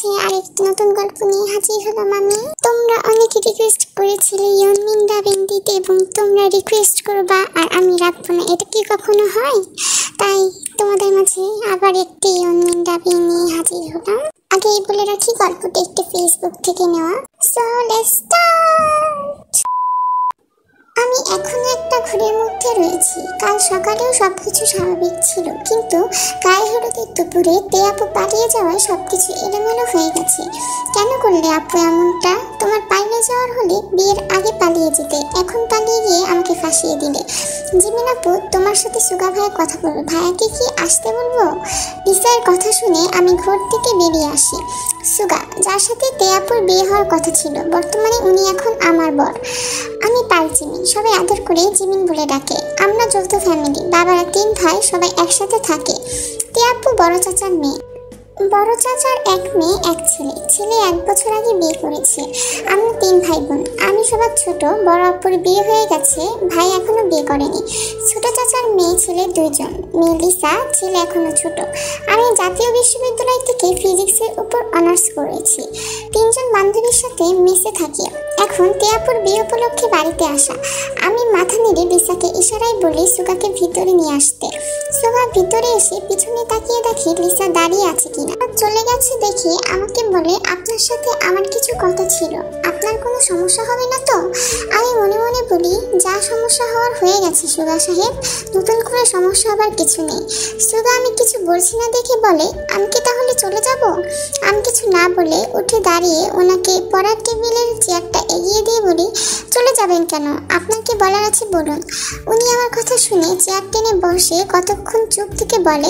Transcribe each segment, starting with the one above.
মাঝে আরেকটি নতুন গল্প নিয়ে হাজির হলাম আমি। তোমরা অনেকে রিকোয়েস্ট করেছিলে ইয়নমিন ডাবিং দিতে এবং তোমরা রিকোয়েস্ট করবা আর আমি রাখবো না, এটা কি কখনো হয়? তাই তোমাদের মাঝে আবার একটি ইয়নমিন ডাবিং নিয়ে হাজির হলাম। আগেই বলে রাখি গল্পটা একটি ফেসবুক থেকে নেওয়া। So let's start. আমি এখনো একটা ঘরের মধ্যে রয়েছি। কাল সকালেও সবকিছু স্বাভাবিক ছিল, কিন্তু গায়ে হলুদের দুপুরে তে আপু পালিয়ে যাওয়ায় সবকিছু এলোমেলো হয়ে গেছে। কেন করলে আপু এমনটা? তোমার পালিয়ে যাওয়ার হলে বিয়ের আগে পালিয়ে যেতে, এখন পালিয়ে গিয়ে আমাকে ফাঁসিয়ে দিলে। জিমিন আপু, তোমার সাথে সুগা ভাইয়ের কথা বলবো। ভাইয়াকে কি আসতে বলবো? লিসার কথা শুনে আমি ঘর থেকে বেরিয়ে আসি। সুগা, যার সাথে তে আপুর বিয়ে হওয়ার কথা ছিল, বর্তমানে উনি এখন আমার বর। আমি পাল জিমিন, সবাই আদর করে জিমিন বলে ডাকে। আমরা যৌথ ফ্যামিলি, বাবারা 3 ভাই, সবাই একসাথে থাকে। তে আপু বড় চাচার মেয়ে। বড় চাচার 1 মেয়ে 1 ছেলে। ছেলে 1 বছর আগে বিয়ে করেছে। আমরা 3 ভাই বোন। আমি সবার ছোট। বড় আপুর বিয়ে হয়ে গেছে, ভাই এখনো বিয়ে করেনি। ছোট চাচার মেয়ে ছেলে 2 জন, মেয়ে লিসা, ছেলে এখনো ছোট। আমি জাতীয় বিশ্ববিদ্যালয় থেকে ফিজিক্সের উপর অনার্স করেছি। 3 জন বান্ধবীর সাথে মেসে থাকি। এখন তে আপুর বিয়ে উপলক্ষে বাড়িতে আসা। আমি মাথা নেড়ে লিসাকে ইশারায় বলি সুগাকে ভিতরে নিয়ে আসতে। সুগা ভিতরে এসে পিছনে তাকিয়ে দেখি লিসা দাঁড়িয়ে আছে কিনা। চলে গেছে দেখে আমাকে বলে, আপনার সাথে আমার কিছু কথা ছিল, আপনার কোনো সমস্যা হবে না তো? আমি মনে মনে বলি, যা সমস্যা হওয়ার হয়ে গেছে সুগা সাহেব, নতুন করে সমস্যা হবার কিছু নেই। সুগা আমি কিছু বলছি না দেখে বলে, আমি কি তাহলে চলে যাব? আমি কিছু না বলে উঠে দাঁড়িয়ে ওনাকে পড়ার টেবিলের চেয়ারটা এগিয়ে দিয়ে বলি, চলে যাবেন কেন? আপনার কি বলার আছে বলুন। উনি আমার কথা শুনে চেয়ার টেনে বসে কতক্ষণ চুপ থেকে বলে,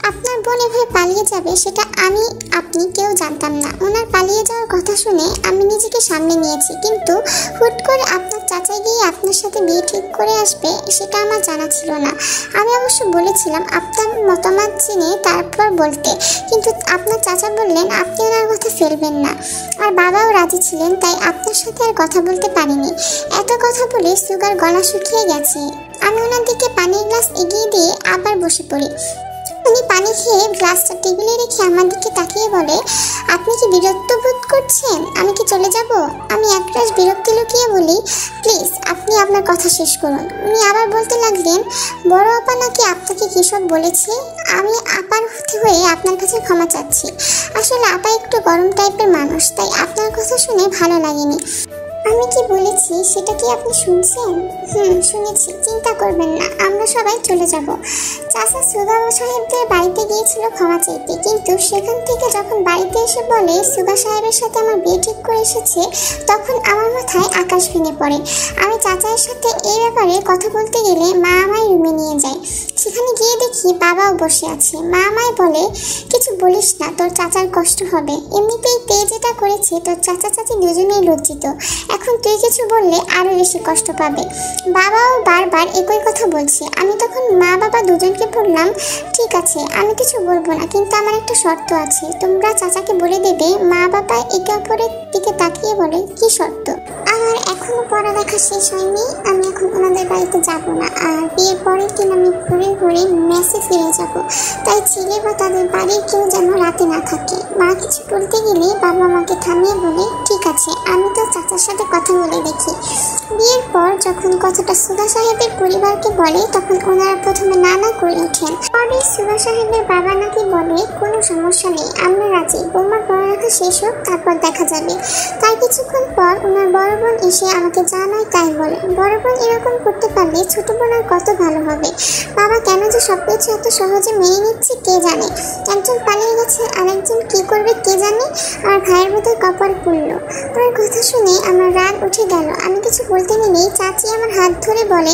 আপনার বোন এভাবে পালিয়ে যাবে সেটা আমি আপনি কেউ জানতাম না। ওনার পালিয়ে যাওয়ার কথা শুনে আমি নিজেকে সামনে নিয়েছি, কিন্তু হুট করে আপনার চাচা গিয়ে আপনার সাথে বিয়ে ঠিক করে আসবে সেটা আমার জানা ছিল না। আমি অবশ্য বলেছিলাম আপনার মতামত জেনে তারপর বলতে, কিন্তু আপনার চাচা বললেন আপনি ওনার কথা ফেলবেন না, আর বাবাও রাজি ছিলেন, তাই আপনার সাথে আর কথা বলতে পারিনি। এত কথা বলে সুগার গলা শুকিয়ে গেছে। আমি ওনার দিকে পানির গ্লাস এগিয়ে দিয়ে আবার বসে পড়ি। উনি পানি খেয়ে গ্লাসটা টেবিলে রেখে আমার দিকে তাকিয়ে বলে, আপনি কি বিরক্ত বোধ করছেন? আমি কি চলে যাব? আমি একরাশ বিরক্তি লুকিয়ে বলি, প্লিজ আপনি আপনার কথা শেষ করুন। উনি আবার বলতে লাগলেন, বড় আপা নাকি আপনাকে কী সব বলেছে? আমি আপার হয়ে আপনার কাছে ক্ষমা চাচ্ছি। আসলে আপা একটু গরম টাইপের মানুষ, তাই আপনার কথা শুনে ভালো লাগেনি। আমি কি বলেছি সেটা কি আপনি শুনছেন? শুনেছি, চিন্তা করবেন না, আমরা সবাই চলে যাব। চাচা সুগা সাহেবদের বাড়িতে গিয়েছিল ক্ষমা চাইতে, কিন্তু সেখান থেকে যখন বাড়িতে এসে বলে সুগা সাহেবের সাথে আমার বিয়ে ঠিক করে এসেছে, তখন আমার মাথায় আকাশ ভেঙে পড়ে। আমি চাচার সাথে এই ব্যাপারে কথা বলতে গেলে মা আমায় রুমে নিয়ে যায়। সেখানে গিয়ে দেখি বাবাও বসে আছে। মা আমায় বলে, কিছু বলিস না, তোর চাচার কষ্ট হবে। এমনিতেই তে যেটা করেছে তোর চাচা চাচি দুজনেই লজ্জিত, এখন তুই কিছু বললে আরো বেশি কষ্ট পাবে। বাবাও বারবার একই কথা বলছে। আমি তখন মা বাবা দুজনকে বললাম, ঠিক আছে আমি কিছু বলবো না, কিন্তু আমার একটা শর্ত আছে। তোমরা চাচাকে বলে দেবে। মা বাবা একে অপরের দিকে তাকিয়ে বলে, কি শর্ত? আমার এখনো পড়ালেখা শেষ হয়নি, আমি এখন ওনাদের বাড়িতে যাব না, আর বিয়ের পরের দিন আমি ঘুরে ঘুরে মেসে ফিরে যাব। তাই ছেলে বা তাদের বাড়ির কেউ যেন রাতে না থাকে। মা কিছু বলতে গেলে বাবা মাকে থামিয়ে বলে, ঠিক আছে আমি তো চাচার সাথে কথা বলে দেখি। বিয়ের পর যখন কথাটা সুগা সাহেবের পরিবারকে বলে, তখন ওনারা প্রথমে না না করে ওঠেন। পরে সুগা সাহেবের বাবা নাকি বলে, কোনো সমস্যা নেই, আমরা রাজি, বৌমার পড়ালেখা শেষ হোক, তারপর দেখা যাবে। তার কিছুক্ষণ পর ওনার বড় বোন এসে আমাকে যা নয় তাই বলে। বড় বোন এরকম করতে পারলে ছোট বোন আর কত ভালো হবে। বাবা কেন যে সবকিছু এত সহজে মেনে নিচ্ছে কে জানে। একজন পালিয়ে গেছে, আরেকজন কি করবে কে জানে। আমার ভাইয়ের মতো কপাল পুড়ল। ওনার কথা শুনে আমার রাগ উঠে গেল। আমি কিছু বলতে নিলেই চাচি আমার হাত ধরে বলে,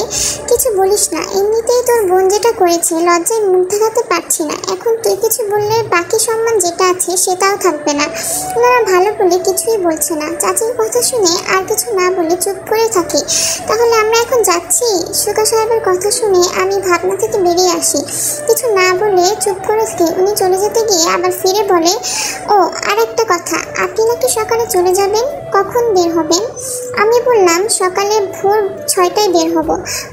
কিছু বলিস না, এমনিতেই তোর বোন যেটা করেছে লজ্জায় মুখ দেখাতে পারছি না, এখন তুই কিছু বললে বাকি সম্মান যেটা আছে সেটাও থাকবে না। ওনারা ভালো বলে কিছুই বলছে না। চাচির কথা শুনে আর কিছু না বলে চুপ করে থাকি। তাহলে আমরা এখন যাচ্ছি? সুগা সাহেবের কথা শুনে আমি ভাবনা থেকে বেরিয়ে আসি। কিছু না বলে চুপ করে থেকে উনি চলে যেতে গিয়ে আবার ফিরে বলে, ও আর একটা কথা, আপনি নাকি সকালে চলে যাবেন, কখন বের হবেন? আমি বললাম, সকালে ভোর 6টায় বের হব।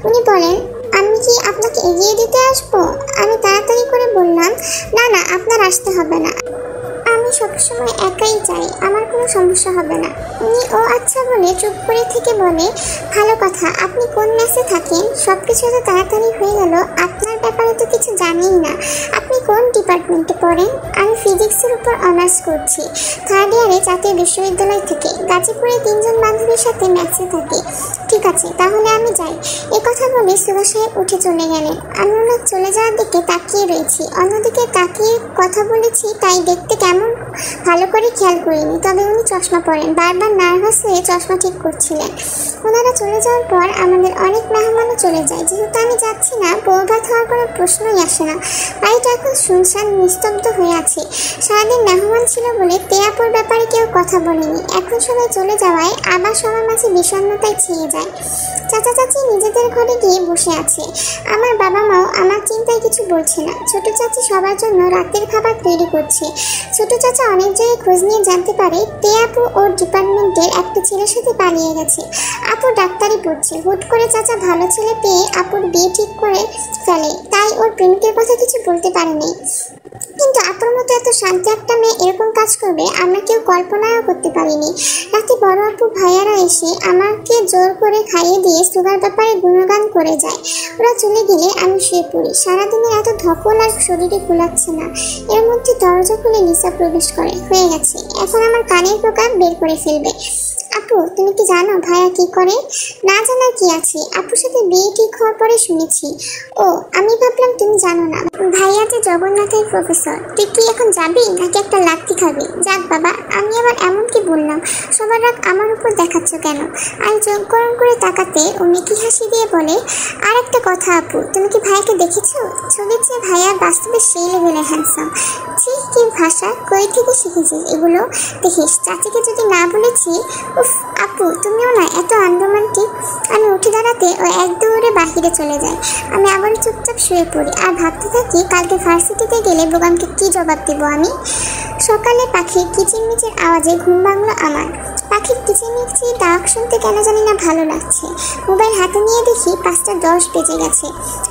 উনি বলেন, আমি কি আপনাকে এগিয়ে দিতে আসবো? আমি তাড়াতাড়ি করে বললাম, না না, আপনার আসতে হবে না, আমি আমি সবসময় একাই যাই, আমার কোনো সমস্যা হবে না। উনি ও আচ্ছা বলে চুপ করে থেকে বলে, ভালো কথা, আপনি কোন মেসে থাকেন? সবকিছু তো তাড়াতাড়ি হয়ে গেল, আপনার ব্যাপারে তো কিছু জানিই না। আপনি কোন ডিপার্টমেন্টে পড়েন? আমি ফিজিক্সের উপর অনার্স করছি, 3rd ইয়ারে জাতীয় বিশ্ববিদ্যালয় থেকে। গাজীপুরে 3 জন বান্ধবীর সাথে ম্যাচে থাকি। ঠিক আছে, তাহলে আমি যাই। এ কথা বলে সুগা সাহেব উঠে চলে গেলেন। আমি ওনার চলে যাওয়ার দিকে তাকিয়ে রয়েছি। অন্যদিকে তাকিয়ে কথা বলেছি তাই দেখতে কেমন ভালো করে খেয়াল করিনি, তবে উনি চশমা পরেন। বারবার নার্ভাস হয়ে চশমা ঠিক করছিলেন। ওনারা চলে যাওয়ার পর আমাদের অনেক মেহমানও চলে যায়। যেহেতু আমি যাচ্ছি না, বৌভাত হওয়ার কোনো প্রশ্নই আসে না। বাড়িটা এখন শুনশান নিস্তব্ধ হয়ে আছে। সারাদিন মেহমান ছিল বলে তেয়াপুর ব্যাপারে কেউ কথা বলেনি। এখন সবাই চলে যাওয়ায় আবার সবার মাঝে বিষণ্ণতায় ছেয়ে যায়। চাচা চাচি নিজেদের ঘরে গিয়ে বসে আছে। আমার বাবা মাও আমার চিন্তায় কিছু বলছে না। ছোট চাচি সবার জন্য রাতের খাবার তৈরি করছে। ছোট চাচা অনেক জায়গায় খোঁজ নিয়ে জানতে পারে তেয়াপু ওর ডিপার্টমেন্টের একটা ছেলের সাথে পালিয়ে গেছে। আপু ডাক্তারি পড়ছে। হুট করে চাচা ভালো ছেলে পেয়ে আপুর বিয়ে ঠিক করে ফেলে, তাই ওর প্রেমিকের কথা কিছু বলতে পারেনি। কিন্তু আপুর মতো এত শান্ত একটা মেয়ে এরকম কাজ করবে আমরা কেউ কল্পনাও করতে পারিনি। রাতে বড় আপু ভাইয়ারা এসে আমাকে জোর করে খাইয়ে দিয়ে সুগার ব্যাপারে গুণগান করে যায়। ওরা চলে গেলে আমি শুয়ে পড়ি। সারাদিনের এত ধকল আর শরীরে কুলাচ্ছে না। এর মধ্যে দরজা খুলে লিসা প্রবেশ করে। হয়ে গেছে, এখন আমার কানের প্রকার বের করে ফেলবে। আপু তুমি কি জানো ভাইয়া কি করে? না জানার কি আছে, আপুর সাথে বিয়ে ঠিক হওয়ার পরে শুনেছি। ও, আমি ভাবলাম তুমি জানো না। ভাইয়া যে জগন্নাথের প্রফেসর। তুই কি এখন যাবি নাকি একটা লাথি খাবি? যাক বাবা, আমি আবার এমন কি বললাম? সবার রাগ আমার উপর দেখাচ্ছ কেন? আমি চোখ গরম করে তাকাতে ও মিকি হাসি দিয়ে বলে, আর একটা কথা আপু, তুমি কি ভাইয়াকে দেখেছো? ছবির চেয়ে ভাইয়া বাস্তবে সেই লেভেলে হ্যান্ডসাম। ছি, কি ভাষা, কই থেকে শিখেছিস এগুলো? দেখিস চাচিকে যদি না বলেছি। উফ আপু, তুমিও না এত আনরোমান্টিক। আমি উঠে দাঁড়াতে ও এক দৌড়ে বাহিরে চলে যায়। আমি আবার চুপচাপ শুয়ে পড়ি আর ভাবতে থাকি কালকে ভার্সিটিতে গেলে বোগামকে কি জবাব দেব আমি। সকালে পাখির কিচিরমিচির আওয়াজে ঘুম ভাঙলো আমার। পাখির কিচিরমিচির ডাক শুনতে কেন জানি না ভালো লাগছে। মোবাইল হাতে নিয়ে দেখি 5টা 10 বেজে গেছে।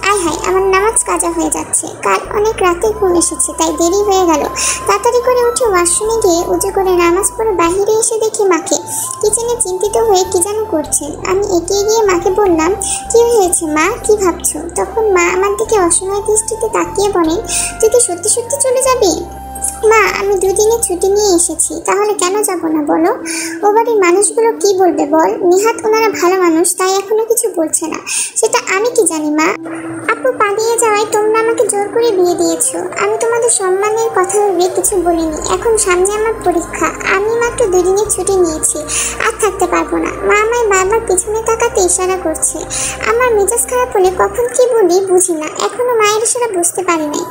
আয় হায়, আমার নামাজ কাজা হয়ে যাচ্ছে। কাল অনেক রাতে ঘুম এসেছে, তাই দেরি হয়ে গেল। তাড়াতাড়ি করে উঠে ওয়াশরুমে গিয়ে উজু করে নামাজ পড়ে বাহিরে এসে দেখি মাকে কিচেনে চিন্তিত হয়ে কি যেন করছেন। আমি এগিয়ে গিয়ে মাকে বললাম, কি হয়েছে মা, কি ভাবছো? তখন মা আমার দিকে অসময় দৃষ্টিতে তাকিয়ে বলেন, তুই কি সত্যি সত্যি চলে যাবি? মা, আমি 2 দিনের ছুটি নিয়ে এসেছি, তাহলে কেন যাব না বলো? ও বাড়ির মানুষগুলো কি বলবে বল? নিহাত ওনারা ভালো মানুষ, তাই এখনো কিছু বলছে না। সেটা আমি কি জানি মা। আপু পালিয়ে যাওয়ায় তোমরা আমাকে জোর করে বিয়ে দিয়েছো। আমি তোমাদের সম্মানের কথা ভেবে কিছু বলিনি। এখন সামনে আমার পরীক্ষা, আমি মাত্র 2 দিনের ছুটি নিয়েছি, আর থাকতে পারবো না। মা আমায় বারবার পিছনে তাকাতে ইশারা করছে। আমার মেজাজ খারাপ হলে কখন কি বলি বুঝি না। এখনো মায়ের ইশারা বুঝতে পারি নাই।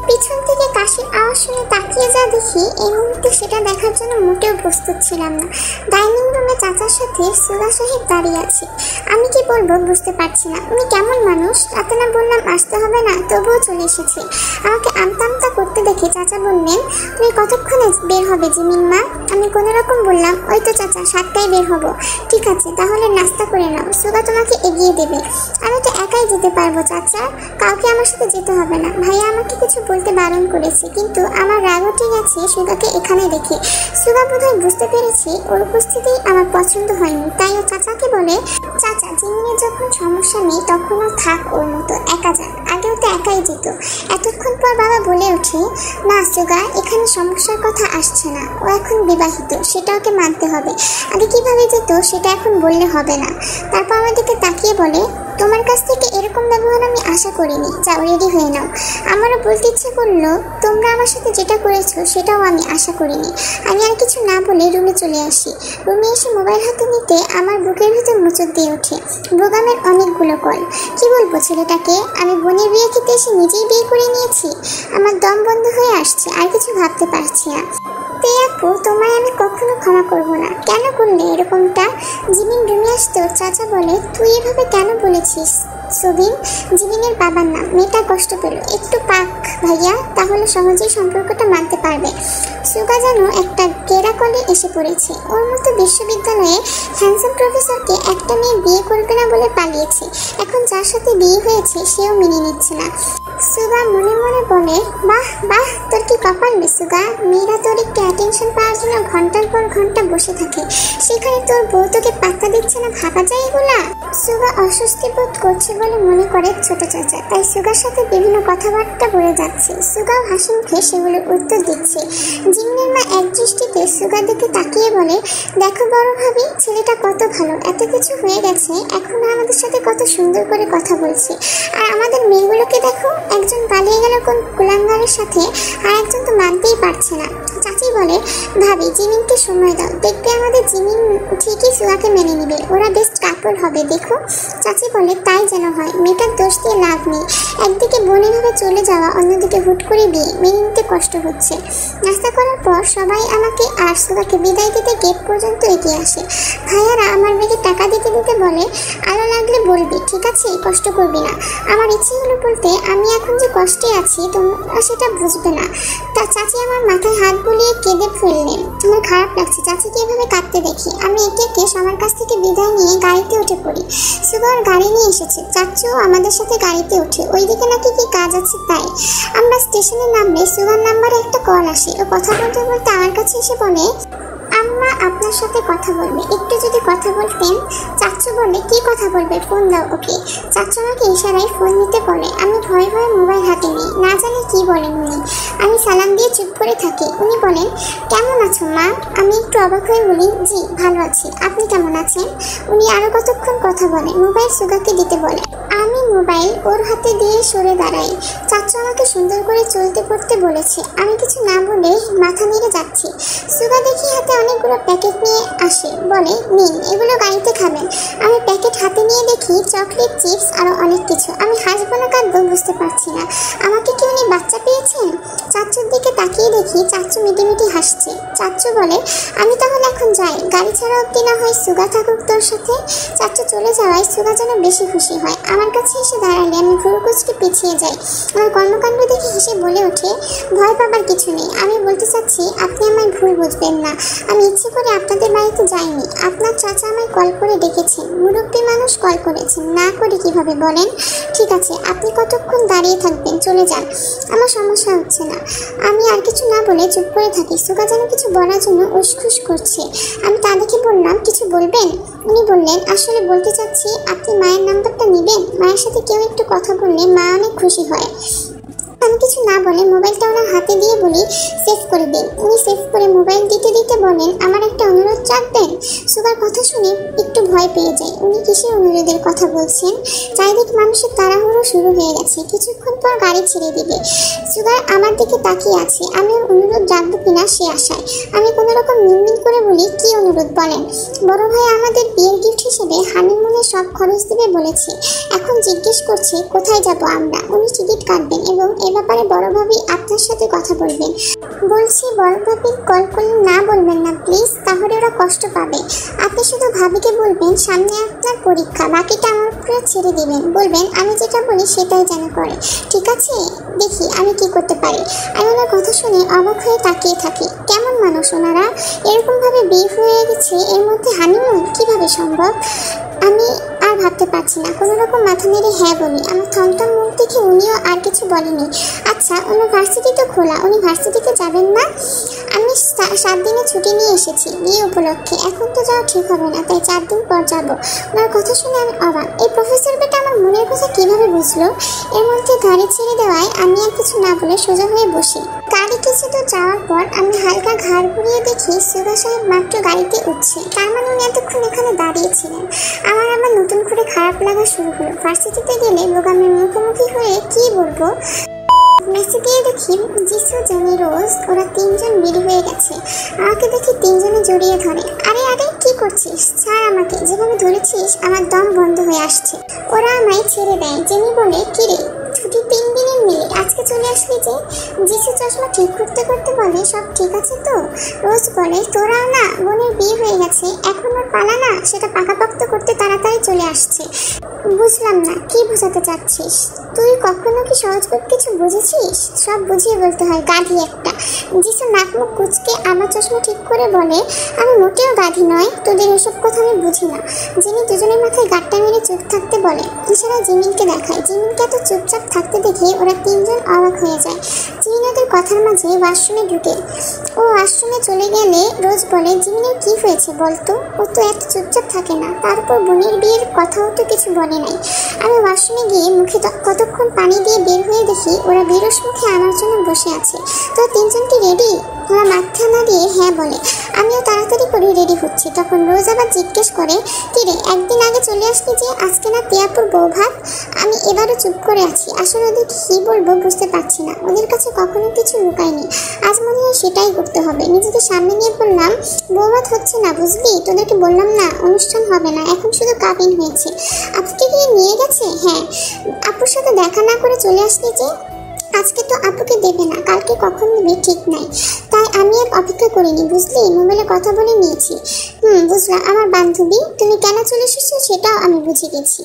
পিছন থেকে কাশির আওয়াজ শুনে তাকিয়ে যা দেখি, এই মুহূর্তে সেটা দেখার জন্য মোটেও প্রস্তুত ছিলাম না। ডাইনিং রুমে চাচার সাথে সুগা সাহেব দাঁড়িয়ে আছে। আমি কি বলবো বুঝতে পারছি না। উনি কেমন মানুষ? রাতে না বললাম আসতে হবে না, তবুও চলে এসেছে। আমাকে আমতা আমতা করতে দেখে চাচা বললেন, তুমি কতক্ষণে বের হবে জিমিন মা? আমি কোনো রকম বললাম, ওই তো চাচা 7টায় বের হবো। ঠিক আছে, তাহলে নাস্তা করে নাও, সুগা তোমাকে এগিয়ে দেবে। আমি তো একাই যেতে পারবো চাচা, কাউকে আমার সাথে যেতে হবে না। ভাইয়া আমাকে কিছু বলতে বারণ করেছে, কিন্তু আমার রাগ উঠে গেছে সুগাকে এখানে দেখে। সুগা বোধহয় বুঝতে পেরেছে ওর উপস্থিতি আমার পছন্দ হয়নি, তাই ও চাচাকে বলে, চাচা জিমিনের যখন সমস্যা নেই তখন ও থাক ওর মতো, একা যাক। আগেও তো একাই যেত। এতক্ষণ পর বাবা বলে ওঠে, না সুগা, এখানে সমস্যার কথা আসছে না। ও এখন বিবাহিত, সেটা ওকে মানতে হবে। আগে কিভাবে যেত সেটা এখন বললে হবে না। তারপর আমাদেরকে তাকিয়ে বলে, তোমার কাছ থেকে এরকম ব্যবহার আমি আশা করিনি। যাও, রেডি হয়ে নাও। আমারও বলতে ইচ্ছে করলো, তোমরা আমার সাথে যেটা করেছো সেটাও আমি আশা করিনি। আমি আর কিছু না বলে রুমে চলে আসি। রুমে এসে মোবাইল হাতে নিতে আমার বুকের ভিতর মোচড় দিয়ে ওঠে। বোগামের অনেকগুলো কল। কি বলবো ছেলেটাকে? আমি বোনের বিয়ে খেতে এসে নিজেই বিয়ে করে নিয়েছি। আমার দম বন্ধ হয়ে আসছে, আর কিছু ভাবতে পারছি না। আপু, তোমায় আমি কখনো ক্ষমা করবো না। কেন করলে এরকমটা? জিমিন রুমে আসতো, চাচা বলে, তুই এভাবে কেন বলেছিস? সুবিন জিমিনের বাবার নাম। মেয়েটা কষ্ট পেল। একটু পাক ভাইয়া, তাহলে সহজেই সম্পর্কটা মানতে পারবে। সুগা যেন একটা গেরাকলে এসে পড়েছে। ওর মতো বিশ্ববিদ্যালয়ে হ্যান্ডসাম প্রফেসরকে একটা মেয়ে বিয়ে করবে না বলে পালিয়েছে। এখন যার সাথে বিয়ে হয়েছে সেও মেনে নিচ্ছে না। সুগা মনে মনে বলে, বাহ বাহ, তোর কি কপাল রে সুগা, মেয়েরা তোর একটু অ্যাটেনশন পাওয়ার জন্য ঘন্টার পর ঘন্টা বসে থাকে, সেখানে তোর বউ তোকে পাত্তা দিচ্ছে না, ভাবা যায় এগুলা? সুগা অস্বস্তি বোধ করছে বলে মনে করে ছোট চাচা, তাই সুগার সাথে বিভিন্ন কথাবার্তা বলে যাচ্ছে। সুগাও হাসি মুখে সেগুলোর উত্তর দিচ্ছে। জিমিনের মা এক দৃষ্টিতে সুগার দিকে তাকিয়ে বলে, দেখো বড় ভাবি, ছেলেটা কত ভালো, এত কিছু হয়ে গেছে, এখন আমাদের সাথে কত সুন্দর করে কথা বলছে। আর আমাদের মেয়েগুলোকে দেখো, একজন পালিয়ে গেল কোন কুলাঙ্গারের সাথে, আর একজন তো মানতেই পারছে না। চাচি বলে, ভাবি জিমিনকে সময় দাও, দেখবে আমাদের জিমিন ঠিকই সুগাকে মেনে নিবে, ওরা বেস্ট কাপড় হবে, দেখো। চাচি বলে, তাই যেন হয়, মেয়েটার দোষ দিয়ে লাভ নেই, একদিকে বোনের ভাবে চলে যাওয়া, অন্যদিকে হুট করে বিয়ে, মেনে নিতে কষ্ট হচ্ছে। নাস্তা করার পর সবাই আমাকে আর সুগাকে বিদায় দিতে গেট পর্যন্ত এগিয়ে আসে। ভাইয়ারা আমার ব্যাগে টাকা দিতে দিতে বলে, আলো লাগলে বলবি, ঠিক আছে, কষ্ট করবি না। আমার ইচ্ছে হলো বলতে, আমি এখন যে কষ্টে আছি তোমরা সেটা বুঝবে না। তা চাচি আমার মাথায় হাত বুলিয়ে কেঁদে ফেললেন। আমার খারাপ লাগছে চাচিকে এভাবে কাঁদতে দেখি। আমি একে একে সবার কাছ থেকে বিদায় নিয়ে গাড়িতে উঠে পড়ি। সুগার গাড়ি নিয়ে এসেছে, চাচুও আমাদের সাথে গাড়িতে উঠে, ওইদিকে নাকি কি কাজ আছে তাই। আমরা স্টেশনে নামলে সুগার নাম্বারে একটা কল আসে। ও কথা বলতে বলতে আমার কাছে এসে বলে, আম্মা আপনার সাথে কথা বলবে, একটু যদি কথা বলতেন। চাচু বলে, কি কথা বলবে, ফোন দাও ওকে। চাচু আমাকে ইশারায় ফোন নিতে বলে। আমি ভয়ে ভয়ে মোবাইল হাতে নিই, না জানি কি বলেন উনি। আমি সালাম দিয়ে চুপ করে থাকি। উনি বলেন, কেমন আছো মা? আমি একটু অবাক হয়ে বলি, জি ভালো আছি, আপনি কেমন আছেন? উনি আরো কতক্ষণ কথা বলে, মোবাইল সুগাকে দিতে বলে। আমি মোবাইল ওর হাতে দিয়ে সরে দাঁড়াই। চাচু আমাকে সুন্দর করে চলতে পড়তে বলেছে। আমি কিছু না বলে মাথা নেড়ে যাচ্ছি। সুগা দেখি হাতে অনেকগুলো প্যাকেট নিয়ে আসে, বলে, নিন এগুলো গাড়িতে খাবেন। আমি প্যাকেট হাতে নিয়ে দেখি চকলেট, চিপস আরো অনেক কিছু। আমি হাসবো না কাঁদবো বুঝতে পারছি না। আমাকে কি উনি বাচ্চা পেয়েছেন? চাচুর দিকে তাকিয়ে দেখি চাচু মিটিমিটি হাসছে। চাচু বলে, আমি তাহলে এখন যাই, গাড়ি ছাড়া অব্দি না হয় সুগা থাকুক তোর সাথে। চাচু চলে যাওয়ায় সুগা যেন বেশি খুশি হয়। আমার কাছে এসে দাঁড়ালে আমি ভুরু কুচকে পিছিয়ে যাই। আমার কর্মকাণ্ড দেখে হেসে বলে ওঠে, ভয় পাবার কিছু নেই। আমি বলতে চাচ্ছি, আপনি আমায় ভুল বুঝবেন না। আমি ইচ্ছে করে আপনাদের বাড়িতে যাইনি। আপনার চাচা আমায় কল করে ডেকেছেন, মুরব্বী মানুষ কল করেছেন, না করে কিভাবে বলেন? ঠিক আছে, আপনি কতক্ষণ দাঁড়িয়ে থাকবেন, চলে যান, আমার সমস্যা হচ্ছে না। আমি আর কিছু না বলে চুপ করে থাকি। সুগা যেন কিছু বলার জন্য উসখুস করছে। আমি তা দেখে বললাম, কিছু বলবেন? উনি বললেন, আসলে বলতে চাচ্ছি, আপনি মায়ের নাম্বারটা নেবেন? মায়ের সাথে কেউ একটু কথা বললে মা অনেক খুশি হয়। আমি কিছু না বলে মোবাইলটা ওনার হাতে দিয়ে বলি, সেভ করে দিন। উনি সেভ করে মোবাইল দিতে দিতে বলেন, আমার একটা অনুরোধ রাখবেন? সুগার কথা শুনে একটু ভয় পেয়ে যায়। উনি কিসের অনুরোধের কথা বলছেন? চারিদিকে মানুষের তাড়াহুড়ো শুরু হয়ে গেছে, কিছুক্ষণ পর গাড়ি ছেড়ে দিবে। সুগার আমার দিকে তাকিয়ে আছে, আমি ওর অনুরোধ রাখবো কিনা সে আশায়। আমি কোনো রকম মিনমিন করে বলি, কি অনুরোধ বলেন? বড় ভাই আমাদের বিয়ের গিফট হিসেবে হানিমুনের সব খরচ দিবে বলেছে। এখন জিজ্ঞেস করছে কোথায় যাব আমরা। উনি টিকিট কাটবেন এবং ব্যাপারে বড় ভাবি আপনার সাথে কথা বলবেন। বলছি, বড় ভাবির কল করলে না বলবেন না প্লিজ, তাহলে ওরা কষ্ট পাবে। আপনি শুধু ভাবিকে বলবেন সামনে আপনার পরীক্ষা, বাকিটা আমার উপরে ছেড়ে দিবেন। বলবেন আমি যেটা বলি সেটাই যেন করে, ঠিক আছে? দেখি আমি কি করতে পারি। আমি ওনার কথা শুনে অবাক হয়ে তাকিয়ে থাকি। কেমন মানুষ ওনারা, এরকম ভাবে বিয়ে হয়ে গেছে, এর মধ্যে হানিমুন কিভাবে সম্ভব? আমি আর ভাবতে পারছি না। কোনো রকম মাথা নেড়ে হ্যাঁ বলি। আমার থমথম মুখ দেখে উনিও আর কিছু বলেনি। আচ্ছা, ওনার ভার্সিটি তো খোলা, উনি ভার্সিটিতে যাবেন না? আমি 7 দিনের ছুটি নিয়ে এসেছি বিয়ে উপলক্ষে, এখন তো যাওয়া ঠিক হবে না, তাই 4 দিন পর যাব। ওনার কথা শুনে আমি অবাক। এই প্রফেসর বেটা আমার মনের কথা কিভাবে বুঝলো? এর মধ্যে গাড়ি ছেড়ে দেওয়ায় আমি আর কিছু না বলে সোজা হয়ে বসি। গাড়ি কিছু তো যাওয়ার পর আমি হালকা ঘাড় ঘুরিয়ে দেখি সুগা সাহেব মাত্র গাড়িতে উঠছে। তার মানে উনি এতক্ষণ এখানে দাঁড়িয়েছিলেন। আমার আবার নতুন করে খারাপ লাগা শুরু হলো। ভার্সিটিতে গেলে বোগামের মুখোমুখি হয়ে কি বলবো? মেসে দিয়ে দেখি যিশু, জনি, রোজ ওরা 3 জন বের হয়ে গেছে। আমাকে দেখি 3 জনে জড়িয়ে ধরে। আরে আরে কি করছিস? ছাড় আমাকে, যেভাবে ধরেছিস আমার দম বন্ধ হয়ে আসছে। ওরা আমায় ছেড়ে দেয়। জেনি বলে, কিরে ছুটি 3 দিনের মিলে আজকে চলে আসলি যে? যিশু চশমা ঠিক করতে করতে বলে, সব ঠিক আছে তো? রোজ বলে, তোরাও না, বোনের বিয়ে হয়ে গেছে, এখন ওর পালা না, সেটা পাকাপোক্ত করতে তাড়াতাড়ি চলে আসছে। বুঝলাম না, কি বোঝাতে চাচ্ছিস? তুই কখনো কি সহজ কিছু বুঝেছিস? সব বুঝিয়ে বলতে হয়, গাধি একটা। যিশু নাক মুখ কুচকে আমার চশমা ঠিক করে বলে, আমি মোটেও গাধি নয়, তোদের এসব কথা আমি বুঝি না। জিমি দুজনের মাথায় গাঁটটা মেরে চুপ থাকতে বলে। ইশারা জিমিনকে দেখায়। জিমিনকে এত চুপচাপ থাকতে দেখে ওরা তিনজন অবাক হয়ে যায়। জিমিন ওদের কথার মাঝে ওয়াশরুমে ঢুকে। ও ওয়াশরুমে চলে গেলে রোজ বলে, জিমিনের কি হয়েছে বলতো, ও তো এত চুপচাপ থাকে না, তারপর বোনের বিয়ের কথাও তো কিছু বলে নাই। আমি ওয়াশরুমে গিয়ে মুখে কতক্ষণ পানি দিয়ে বের হয়ে দেখি ওরা বিরস মুখে আমার জন্য বসে আছে। তো তিনজন কি রেডি? ওরা মাথা নাড়িয়ে হ্যাঁ বলে। আমিও তাড়াতাড়ি করে রেডি হচ্ছি। তখন রোজ আবার জিজ্ঞেস করে, কিরে একদিন আগে চলে আসলি যে, আজকে না তিয়াপুর বউ ভাত? আমি এবারও চুপ করে আছি। আসলে ওদের কি বলবো বুঝতে পারছি না। ওদের কাছে কখনো কিছু লুকায়নি, আজ মনে হয় সেটাই করতে হবে। নিজেকে সামনে নিয়ে বললাম, বউ ভাত হচ্ছে না বুঝলি, তোদেরকে বললাম না অনুষ্ঠান হবে না, এখন শুধু কাবিন হয়েছে। আপুকে গিয়ে নিয়ে গেছে? হ্যাঁ। আপুর সাথে দেখা না করে চলে আসলি যে? আজকে তো আপুকে দেবে না, কালকে কখন দেবে ঠিক নাই, তাই আমি আর অপেক্ষা করিনি বুঝলি, মোবাইলে কথা বলে নিয়েছি। বুঝলাম আমার বান্ধবী, তুমি কেন চলে এসেছো সেটাও আমি বুঝে গেছি।